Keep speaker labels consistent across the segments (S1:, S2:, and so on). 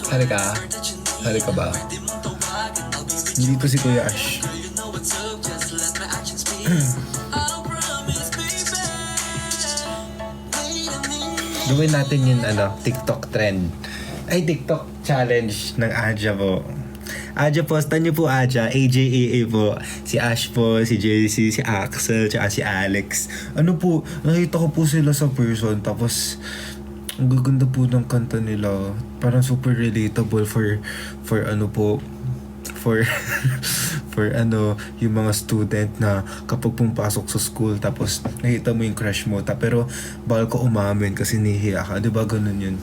S1: Halika. Halika ba? Dito si Kuya Ash. Gawin natin yung TikTok trend. Ay, TikTok challenge ng Aja po. Aja po, stan niyo po Aja. AJAA po. Si Ash po, si JC, si Axel, tsaka si Alex. Ano po, nakita ko po sila sa person. Tapos, ang gaganda po ng kanta nila. Parang super relatable for yung mga student na kapag pumapasok sa school tapos nakita mo yung crush mo pero bawal ko umamin kasi nahihiya ka, di ba ganun yun?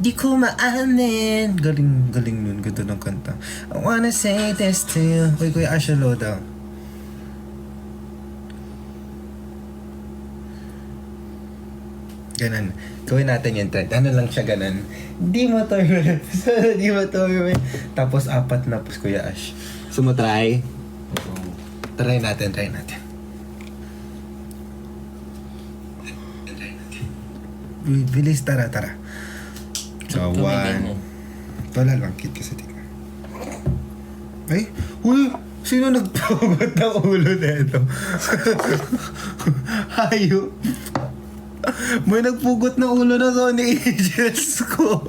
S1: Di ko maamin. Galing nun, ganda ng kanta. I wanna say this to you. Kuya Asha Loda. Ganon. Gawin natin yung trend. Ano lang siya ganon. Di mo to di mo to tapos 4 na po Kuya Ash. So mo try? Try natin. Bilis, tara. So, 1. Wala lang, kit kasi tingnan. Ay, uy! Sino nagpagot ng ulo na ito? Hayop! May nagpugot ng ulo na Sony Angels ko.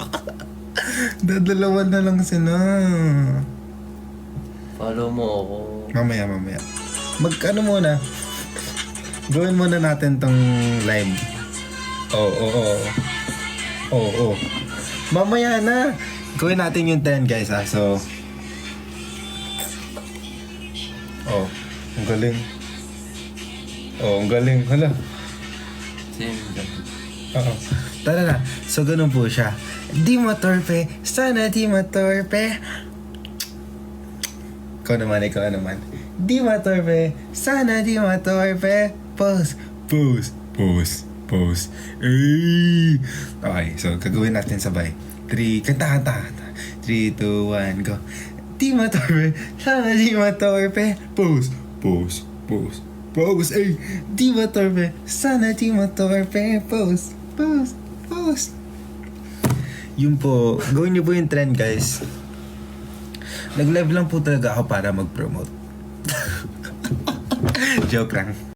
S1: Dadalawan na lang sila.
S2: Follow mo ako.
S1: Mamaya. Mag-ano muna. Gawin muna natin tong live. Oo. Mamaya na. Gawin natin yung 10 guys So ang galing. Ang galing. Hala. Oo. Tara na. So, ganun po siya. Di matorpe. Sana di matorpe. Ikaw naman. Di matorpe. Sana di matorpe. Pose. Ay! Okay. So, gagawin natin sabay. 3. Kanta. 3, 2, 1, go. Di matorpe. Sana di matorpe. Pose. Ay, di matorpe. Sana di matorpe. Pose. Yun po. Gawin niyo po yung trend, guys. Nag-live lang po talaga ako para mag-promote. Joke lang.